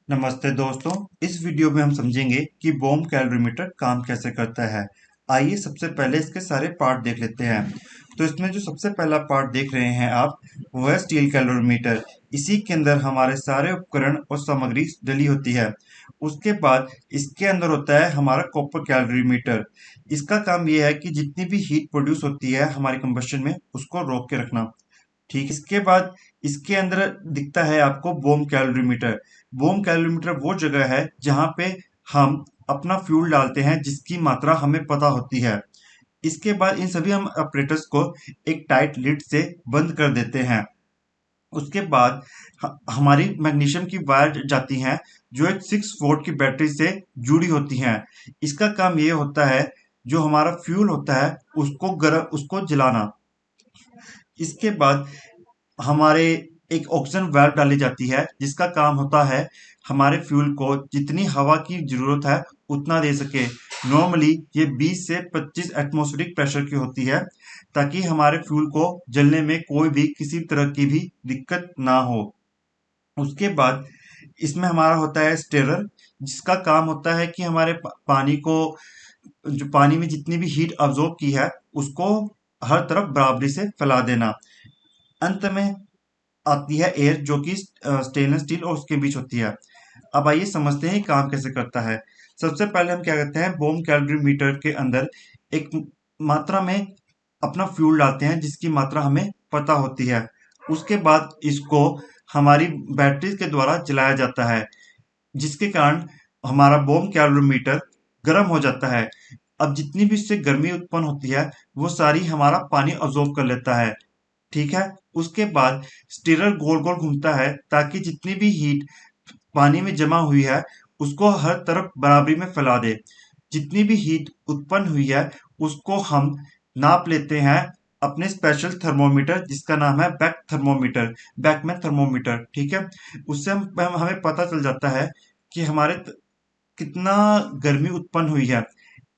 नमस्ते दोस्तों। इस वीडियो में हम समझेंगे कि बोम कैलोरीमीटर काम कैसे करता है। आइए सबसे पहले इसके सारे पार्ट देख लेते हैं। तो इसमें जो सबसे पहला पार्ट देख रहे हैं आप, वो है स्टील कैलोरीमीटर। इसी के अंदर हमारे सारे उपकरण और सामग्री डली होती है। उसके बाद इसके अंदर होता है हमारा कॉपर कैलोरीमीटर। इसका काम यह है कि जितनी भी हीट प्रोड्यूस होती है हमारे कंबशन में, उसको रोक के रखना। ठीक, इसके बाद इसके अंदर दिखता है आपको बूम कैलोरीमीटर। बूम कैलोरीमीटर वो जगह है जहां पे हम अपना फ्यूल डालते हैं जिसकी मात्रा हमें पता होती है। इसके बाद इन सभी हम ऑपरेटर्स को एक टाइट लिड से बंद कर देते हैं। उसके बाद हमारी मैग्नीशियम की वायर जाती हैं जो एक 6 वोल्ट की बैटरी से जुड़ी होती हैं। इसका काम ये होता है, जो हमारा फ्यूल होता है उसको जलाना। इसके बाद हमारे एक ऑक्सीजन वाल्व डाली जाती है जिसका काम होता है हमारे फ्यूल को जितनी हवा की जरूरत है उतना दे सके। नॉर्मली ये 20 से 25 एटमॉस्फेरिक प्रेशर की होती है, ताकि हमारे फ्यूल को जलने में कोई भी किसी तरह की भी दिक्कत ना हो। उसके बाद इसमें हमारा होता है स्टेरर, जिसका काम होता है कि हमारे पानी को, जो पानी में जितनी भी हीट अब्जॉर्ब की है उसको हर तरफ बराबरी से फैला देना। अंत में आती है एयर, जो कि स्टेनलेस स्टील और उसके बीच होती है। अब आइए समझते हैं ये काम कैसे करता है। सबसे पहले हम क्या करते हैं, बोम कैलोरीमीटर के अंदर एक मात्रा में अपना फ्यूल डालते हैं जिसकी मात्रा हमें पता होती है। उसके बाद इसको हमारी बैटरी के द्वारा जलाया जाता है, जिसके कारण हमारा बोम कैलोरीमीटर गर्म हो जाता है। अब जितनी भी इससे गर्मी उत्पन्न होती है वो सारी हमारा पानी अब्जॉर्ब कर लेता है। ठीक है। उसके बाद स्टीरर गोल गोल घूमता है ताकि जितनी भी हीट पानी में जमा हुई है उसको हर तरफ बराबरी में फैला दे। जितनी भी हीट उत्पन्न हुई है उसको हम नाप लेते हैं अपने स्पेशल थर्मोमीटर, जिसका नाम है बैक थर्मोमीटर, बैकमैन थर्मोमीटर। ठीक है। उससे हमें पता चल जाता है कि कितना गर्मी उत्पन्न हुई है।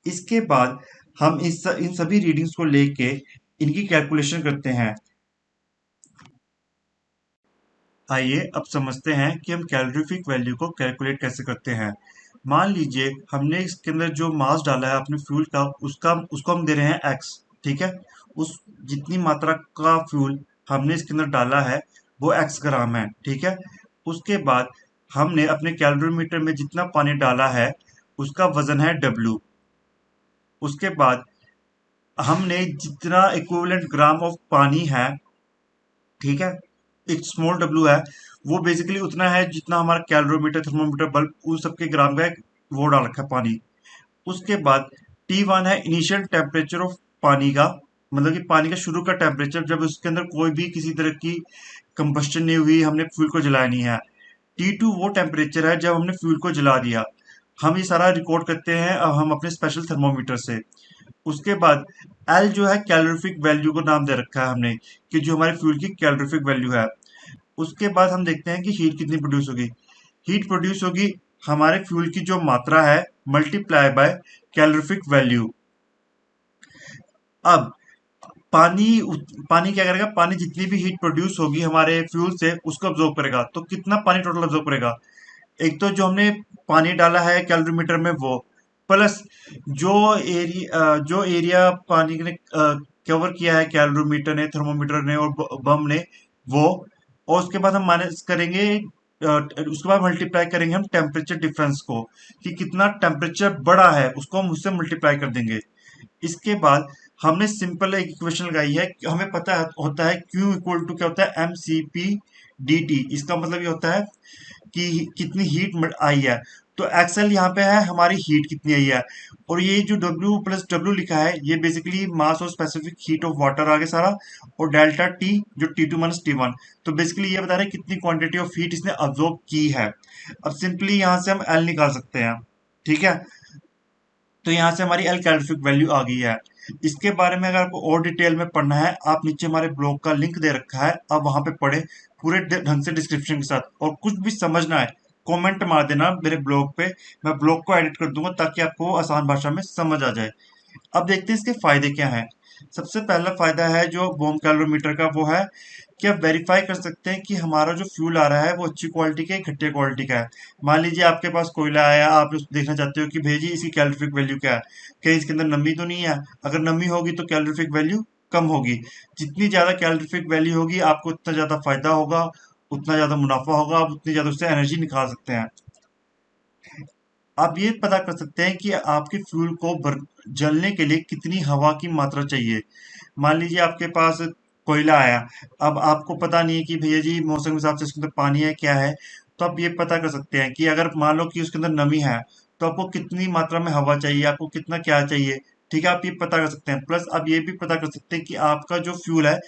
इसके बाद हम इन सभी रीडिंग्स को लेके इनकी कैलकुलेशन करते हैं। आइए अब समझते हैं कि हम कैलोरीफिक वैल्यू को कैलकुलेट कैसे करते हैं। मान लीजिए हमने इसके अंदर जो मास डाला है अपने फ्यूल का, उसका उसको हम दे रहे हैं एक्स। ठीक है। उस जितनी मात्रा का फ्यूल हमने इसके अंदर डाला है वो एक्स ग्राम है। ठीक है। उसके बाद हमने अपने कैलोरीमीटर में जितना पानी डाला है उसका वजन है डब्ल्यू। उसके बाद हमने जितना इक्विवेलेंट ग्राम ऑफ पानी है, ठीक है, एक स्मॉल डब्ल्यू है, वो बेसिकली उतना है जितना हमारा कैलोरीमीटर, थर्मोमीटर, बल्ब, उन सबके ग्राम का एक वो डाल रखा है पानी। उसके बाद T1 है इनिशियल टेम्परेचर ऑफ पानी का, मतलब कि पानी का शुरू का टेम्परेचर जब उसके अंदर कोई भी किसी तरह की कंबस्शन नहीं हुई, हमने फ्यूल को जलाया नहीं है। T2 वो टेम्परेचर है जब हमने फ्यूल को जला दिया। हम ये सारा रिकॉर्ड करते हैं अब हम अपने स्पेशल थर्मोमीटर से। उसके बाद एल जो है कैलोरीफिक वैल्यू को नाम दे रखा है हमने, कि जो हमारे फ्यूल की कैलोरीफिक वैल्यू है। उसके बाद हम देखते हैं कि हीट कितनी प्रोड्यूस होगी। हीट प्रोड्यूस होगी हमारे फ्यूल की जो मात्रा है मल्टीप्लाई बाय कैलोरीफिक वैल्यू। अब पानी पानी क्या करेगा, पानी जितनी भी हीट प्रोड्यूस होगी हमारे फ्यूल से उसको ऑब्जॉर्व करेगा। तो कितना पानी टोटल ऑब्जॉर्व करेगा, एक तो जो हमने पानी डाला है कैलोरीमीटर में वो, प्लस जो एरिया पानी ने कवर किया है कैलोरीमीटर ने, थर्मोमीटर ने और बम ने, वो। और उसके बाद हम माइनस करेंगे, उसके बाद मल्टीप्लाई करेंगे हम टेम्परेचर डिफरेंस को, कि कितना टेम्परेचर बड़ा है उसको हम उससे मल्टीप्लाई कर देंगे। इसके बाद हमने सिंपल एक इक्वेशन लगाई है, हमें पता होता है Q इक्वल टू क्या होता है, mCp/dt। इसका मतलब ये होता है कि कितनी हीट आई है। तो एक्सएल यहाँ पे है हमारी हीट कितनी आई है, और ये जो W प्लस डब्ल्यू लिखा है ये बेसिकली मास और स्पेसिफिक हीट ऑफ वाटर आगे सारा, और डेल्टा टी जो T2 माइनस T1। तो बेसिकली ये बता रहे हैं कितनी क्वांटिटी ऑफ हीट इसने अब्जॉर्ब की है। अब सिंपली यहाँ से हम एल निकाल सकते हैं। ठीक है। तो यहाँ से हमारी एल कैलोरीफिक वैल्यू आ गई है। इसके बारे में अगर आपको और डिटेल में पढ़ना है, आप नीचे हमारे ब्लॉग का लिंक दे रखा है, आप वहां पे पढ़े पूरे ढंग से डिस्क्रिप्शन के साथ। और कुछ भी समझना है कमेंट मार देना मेरे ब्लॉग पे, मैं ब्लॉग को एडिट कर दूंगा ताकि आपको आसान भाषा में समझ आ जाए। अब देखते हैं इसके फायदे क्या हैं। सबसे पहला फायदा है जो बोम कैलोरीमीटर का, वो है कि आप वेरीफाई कर सकते हैं कि हमारा जो फ्यूल आ रहा है वो अच्छी क्वालिटी का है, घटिया क्वालिटी का है। मान लीजिए आपके पास कोयला आया, आप देखना चाहते हो कि भैया जी इसकी कैलोरीफिक वैल्यू क्या है, कहीं इसके अंदर नमी तो नहीं है। अगर नमी होगी तो कैलोरीफिक वैल्यू कम होगी। जितनी ज्यादा कैलोरीफिक वैल्यू होगी आपको उतना ज्यादा फायदा होगा, उतना ज्यादा मुनाफा होगा, आप उतनी ज्यादा उससे एनर्जी निकाल सकते हैं। आप ये पता कर सकते हैं कि आपके फ्यूल को जलने के लिए कितनी हवा की मात्रा चाहिए। मान लीजिए आपके पास कोयला आया, अब आपको पता नहीं है कि भैया जी मौसम के हिसाब से इसके अंदर पानी है क्या है। तो आप ये पता कर सकते हैं कि अगर मान लो कि उसके अंदर नमी है, तो आपको कितनी मात्रा में हवा चाहिए, आपको कितना क्या चाहिए। ठीक है, आप ये पता कर सकते हैं। प्लस आप ये भी पता कर सकते हैं कि आपका जो फ्यूल है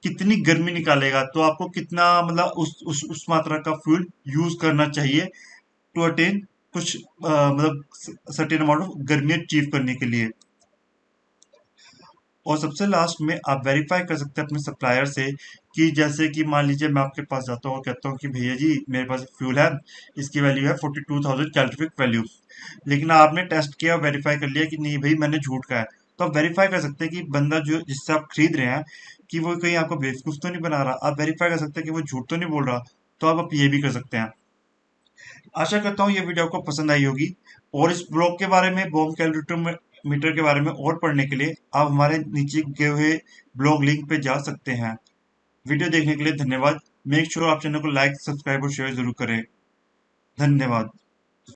कितनी गर्मी निकालेगा, तो आपको कितना मतलब उस मात्रा का फ्यूल यूज करना चाहिए टू अटेन कुछ मतलब सर्टेन अमाउंट ऑफ गर्मी अचीव करने के लिए। और सबसे लास्ट में आप वेरीफाई कर सकते हैं अपने सप्लायर से कि जैसे कि मान लीजिए मैं आपके पास जाता हूँ और कहता हूँ कि भैया जी मेरे पास फ्यूल है, इसकी वैल्यू है 42,000 कैलोरीफिक वैल्यू, लेकिन आपने टेस्ट किया, वेरीफाई कर लिया कि नहीं भाई मैंने झूठ कहा है। तो आप वेरीफाई कर सकते हैं कि बंदा जो जिससे आप खरीद रहे हैं कि वो कहीं आपको बेवकूफ तो नहीं बना रहा। आप वेरीफाई कर सकते हैं कि वो झूठ तो नहीं बोल रहा। तो आप ये भी कर सकते हैं। आशा करता हूँ ये वीडियो आपको पसंद आई होगी। और इस ब्लॉग के बारे में, बॉम्ब कैलकुलेटर मीटर के बारे में और पढ़ने के लिए आप हमारे नीचे दिए हुए ब्लॉग लिंक पे जा सकते हैं। वीडियो देखने के लिए धन्यवाद। मेक श्योर आप चैनल को लाइक, सब्सक्राइब और शेयर जरूर करें। धन्यवाद।